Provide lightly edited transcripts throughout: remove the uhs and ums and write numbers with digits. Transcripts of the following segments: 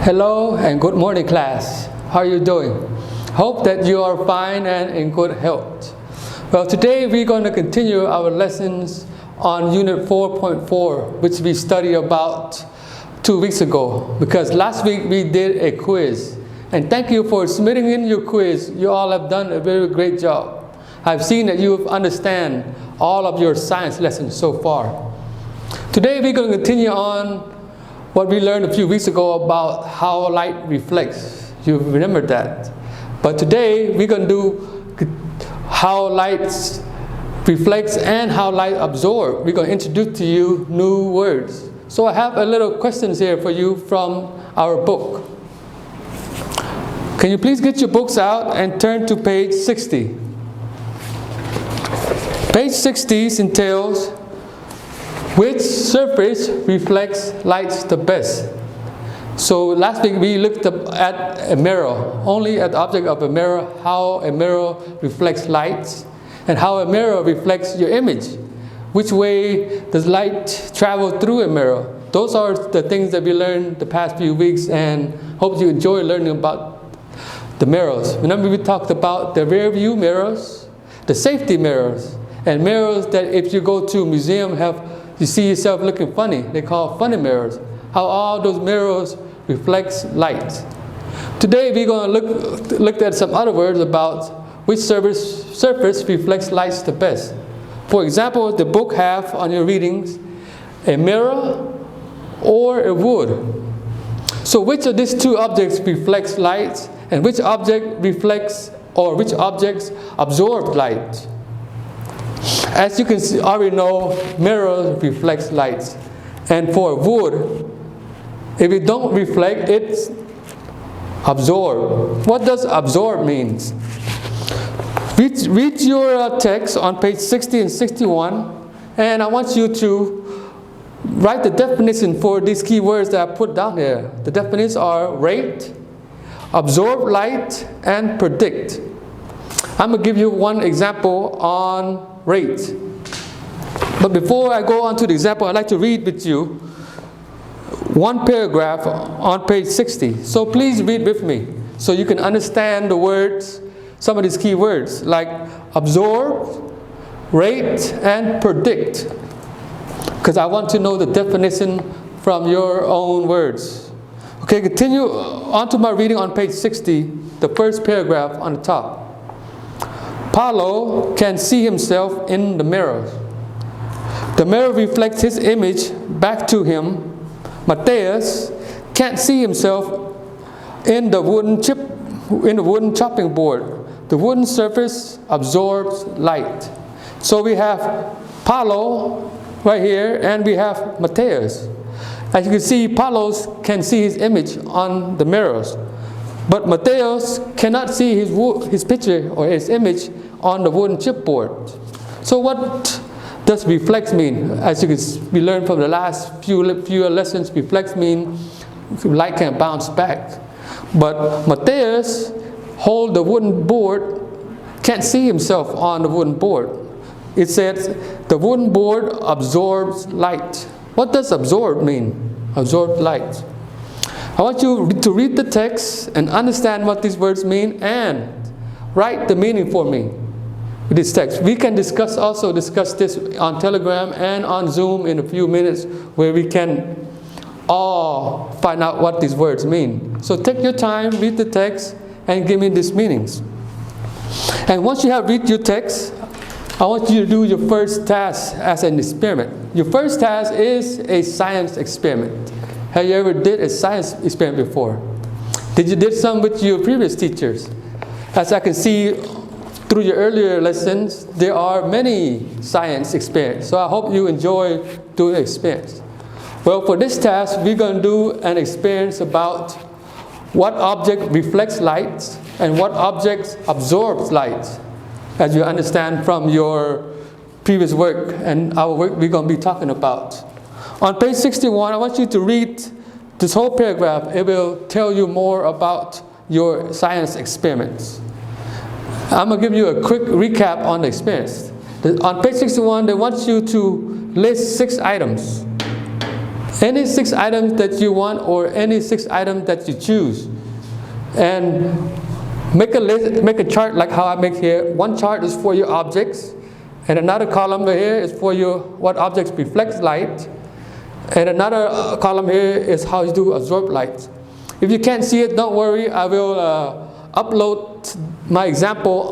Hello and good morning, class. How are you doing? Hope that you are fine and in good health. Well, today we're going to continue our lessons on Unit 4.4, which we studied about 2 weeks ago, because last week we did a quiz. And thank you for submitting in your quiz. You all have done a very great job. I've seen that you understand all of your science lessons so far. Today we're going to continue on what we learned a few weeks ago about how light reflects. You remember that. But today we're going to do how light reflects and how light absorbs. We're going to introduce to you new words. So I have a little questions here for you from our book. Can you please get your books out and turn to page 60. Page 60 entails which surface reflects light the best. So last week we looked at a mirror, only at the object of a mirror, how a mirror reflects light, and how a mirror reflects your image. Which way does light travel through a mirror? Those are the things that we learned the past few weeks, and hope you enjoy learning about the mirrors. Remember we talked about the rear view mirrors, the safety mirrors, and mirrors that if you go to a museum you see yourself looking funny. They call funny mirrors. How all those mirrors reflects light. Today we're going to look at some other words about which surface reflects light the best. For example, the book have on your readings a mirror or a wood. So which of these two objects reflects light, and which object reflects or which objects absorb light? As you can see, already know, mirror reflects light. And for wood, if it don't reflect, it's absorb. What does absorb means? Read your text on page 60 and 61, and I want you to write the definition for these key words that I put down here. The definitions are rate, absorb light, and predict. I'm going to give you one example on rate. But before I go on to the example, I'd like to read with you one paragraph on page 60. So please read with me so you can understand the words, some of these key words like absorb, rate, and predict. Because I want to know the definition from your own words. Okay, continue on to my reading on page 60, the first paragraph on the top. Paulo can see himself in the mirror. The mirror reflects his image back to him. Matthias can't see himself in the wooden chopping board. The wooden surface absorbs light. So we have Paulo right here, and we have Matthias. As you can see, Paulo can see his image on the mirrors, but Matthias cannot see his picture or his image on the wooden chipboard. So what does reflect mean? As you can, we learned from the last few lessons, reflect mean light can bounce back. But Matthias hold the wooden board, can't see himself on the wooden board. It says the wooden board absorbs light. What does absorb mean? Absorb light. I want you to read the text and understand what these words mean and write the meaning for me with this text. We can also discuss this on Telegram and on Zoom in a few minutes, where we can all find out what these words mean. So take your time, read the text, and give me these meanings. And once you have read your text, I want you to do your first task as an experiment. Your first task is a science experiment. Have you ever did a science experiment before? Did you did some with your previous teachers? As I can see through your earlier lessons, there are many science experiments. So I hope you enjoy doing the experience. Well, for this task, we're going to do an experience about what object reflects light and what object absorbs light, as you understand from your previous work and our work we're going to be talking about. On page 61, I want you to read this whole paragraph. It will tell you more about your science experiments. I'm going to give you a quick recap on the experience. On page 61, they want you to list 6 items. any 6 items that you want or any 6 items that you choose. And make a list, make a chart like how I make here. One chart is for your objects, and another column here is for your what objects reflect light, and another column here is how you do absorb light. If you can't see it, don't worry. I will upload my example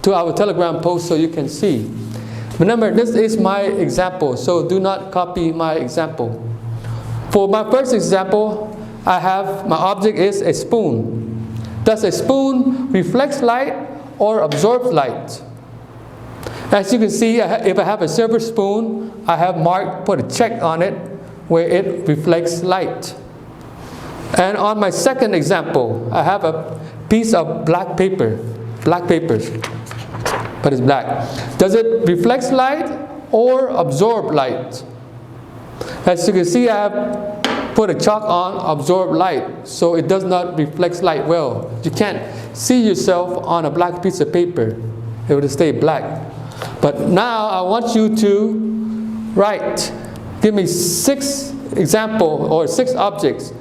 to our Telegram post so you can see. Remember, this is my example, so do not copy my example. For my first example, I have my object is a spoon. Does a spoon reflect light or absorb light? As you can see, if I have a silver spoon, I have marked, put a check on it where it reflects light. And on my second example, I have a piece of black paper, but it's black. Does it reflect light or absorb light? As you can see, I have put a chalk on absorb light, so it does not reflect light well. You can't see yourself on a black piece of paper. It will stay black. But now I want you to write, give me 6 examples or 6 objects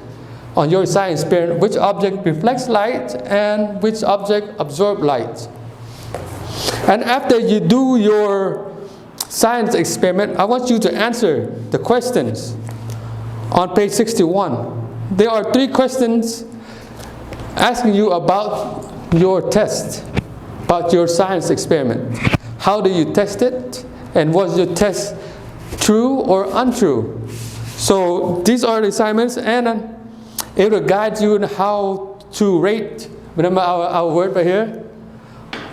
on your science experiment, which object reflects light and which object absorbs light. And after you do your science experiment, I want you to answer the questions on page 61. There are 3 questions asking you about your test, about your science experiment. How do you test it? And was your test true or untrue? So these are the assignments, and it will guide you on how to rate. Remember our word right here?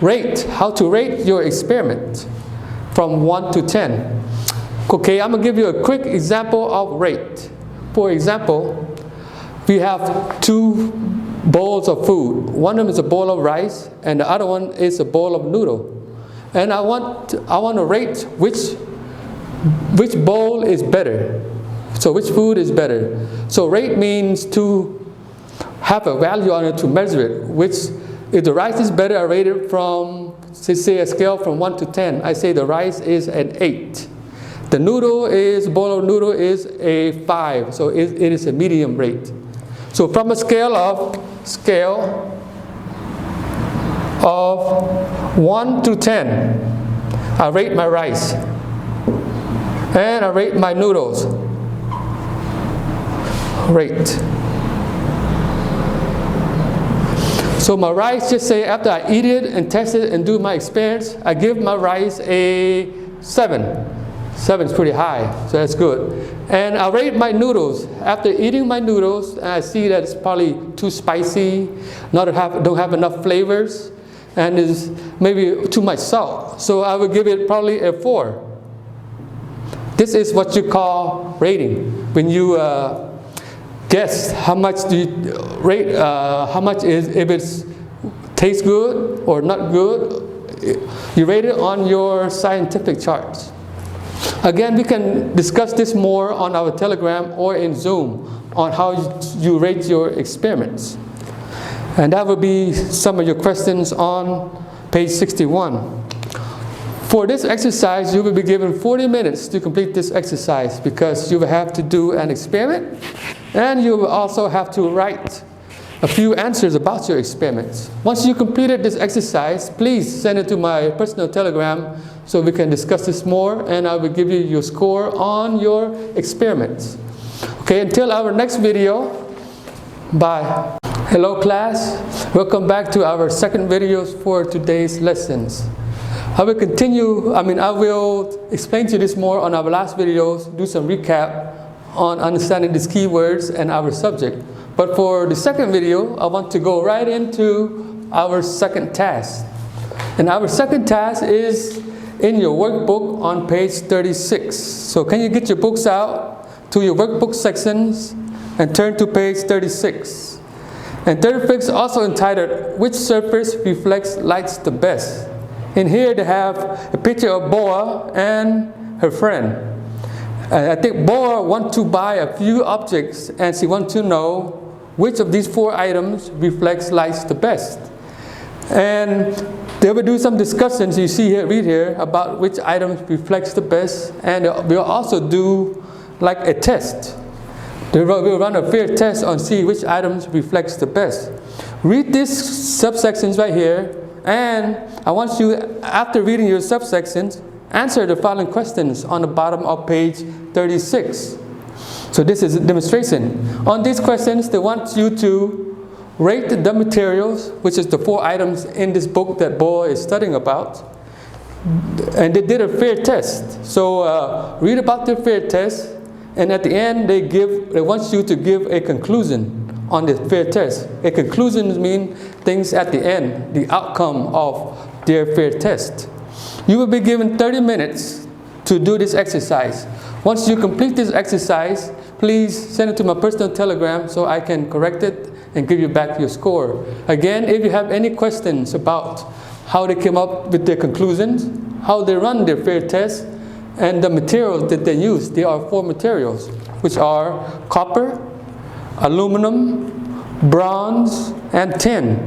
Rate. How to rate your experiment from 1 to 10. Okay, I'm going to give you a quick example of rate. For example, we have 2 bowls of food. One of them is a bowl of rice, and the other one is a bowl of noodle. And I want to rate which bowl is better. So which food is better? So rate means to have a value on it to measure it. Which, if the rice is better, I rate it from, say a scale from 1 to 10. I say the rice is an 8. The bowl of noodle is a 5. So it is a medium rate. So from a scale of 1 to 10, I rate my rice. And I rate my noodles. Rate. So my rice, just say after I eat it and test it and do my experience, I give my rice a 7. 7 is pretty high, so that's good. And I rate my noodles. After eating my noodles, and I see that it's probably too spicy, don't have enough flavors, and is maybe too much salt. So I would give it probably a 4. This is what you call rating. When you guess how much do you rate, how much is, if it tastes good or not good, you rate it on your scientific charts. Again, we can discuss this more on our Telegram or in Zoom on how you rate your experiments. And that will be some of your questions on page 61. For this exercise, you will be given 40 minutes to complete this exercise because you will have to do an experiment and you will also have to write a few answers about your experiments. Once you completed this exercise, please send it to my personal Telegram so we can discuss this more, and I will give you your score on your experiments. Okay, until our next video, bye. Hello class, welcome back to our second videos for today's lessons. I will explain to you this more on our last videos, do some recap on understanding these keywords and our subject. But for the second video, I want to go right into our second task. And our second task is in your workbook on page 36. So can you get your books out to your workbook sections and turn to page 36. And 36 is also entitled, Which Surface Reflects Lights the Best? In here they have a picture of Boa and her friend. I think Boa wants to buy a few objects and she wants to know which of these 4 items reflects lights the best. And they will do some discussions, you see here, read here, about which items reflects the best. And we'll also do like a test. We'll run a fair test on see which items reflects the best. Read these subsections right here, and I want you, after reading your subsections, answer the following questions on the bottom of page 36. So this is a demonstration. On these questions, they want you to rate the materials, which is the 4 items in this book that Bo is studying about. And they did a fair test. So read about the fair test, and at the end they want you to give a conclusion on the fair test. A conclusion means things at the end, the outcome of their fair test. You will be given 30 minutes to do this exercise. Once you complete this exercise, please send it to my personal telegram so I can correct it and give you back your score. Again, if you have any questions about how they came up with their conclusions, how they run their fair test, and the materials that they use, there are 4 materials, which are copper, aluminum, bronze, and tin.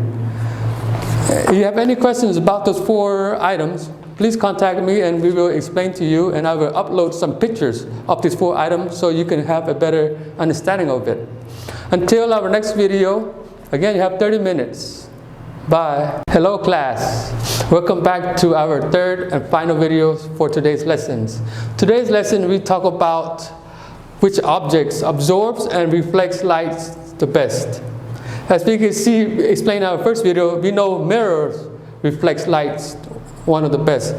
If you have any questions about those 4 items, please contact me and we will explain to you, and I will upload some pictures of these 4 items so you can have a better understanding of it. Until our next video, again, you have 30 minutes. Bye. Hello class. Welcome back to our 3rd and final video for today's lessons. Today's lesson we talk about which objects absorbs and reflects light the best. As we can see, explain in our first video, we know mirrors reflects light one of the best.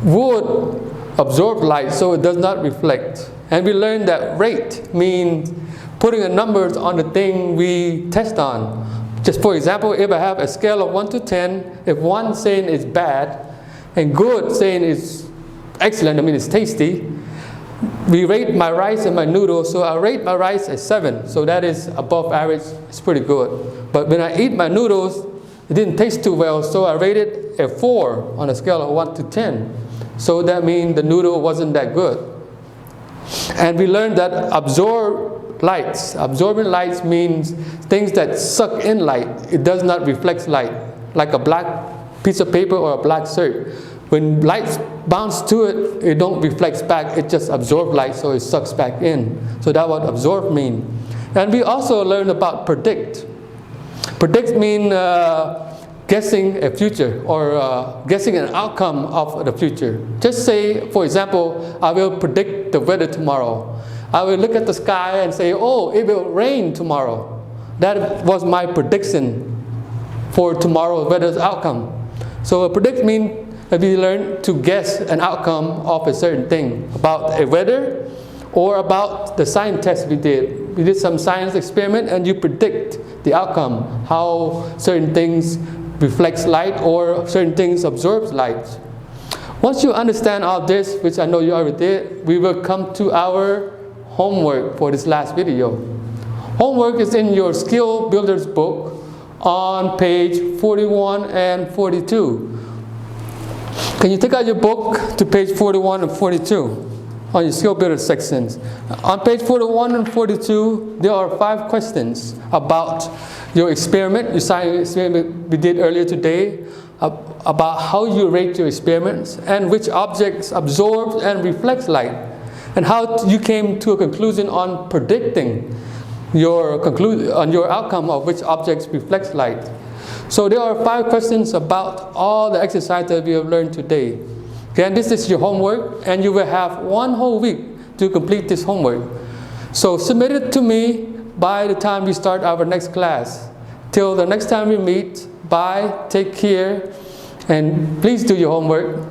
Wood absorbs light, so it does not reflect. And we learned that rate means putting a number on the thing we test on. Just for example, if I have a scale of 1 to 10, if 1 saying it's bad and good saying it's excellent, I mean it's tasty, we rate my rice and my noodles, so I rate my rice as 7, so that is above average, it's pretty good. But when I eat my noodles, it didn't taste too well, so I rated a 4 on a scale of 1 to 10. So that means the noodle wasn't that good. And we learned that absorbing lights means things that suck in light. It does not reflect light, like a black piece of paper or a black shirt. When light bounce to it, it don't reflect back, it just absorbs light, so it sucks back in. So that's what absorb means. And we also learned about predict. Predict means guessing a future or guessing an outcome of the future. Just say, for example, I will predict the weather tomorrow. I will look at the sky and say, oh, it will rain tomorrow. That was my prediction for tomorrow's weather's outcome. So predict means we learn to guess an outcome of a certain thing about a weather or about the science test we did. We did some science experiment and you predict the outcome, how certain things reflects light or certain things absorbs light. Once you understand all this, which I know you already did, we will come to our homework for this last video. Homework is in your Skill Builders book on page 41 and 42. Can you take out your book to page 41 and 42 on your Skill Builders sections? On page 41 and 42, there are 5 questions about your experiment, your science experiment we did earlier today, about how you rate your experiments and which objects absorb and reflect light, and how you came to a conclusion on predicting your outcome of which objects reflect light. So there are 5 questions about all the exercise that we have learned today. Okay, and this is your homework, and you will have 1 whole week to complete this homework. So submit it to me by the time we start our next class. Till the next time we meet, bye, take care, and please do your homework.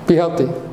Be healthy.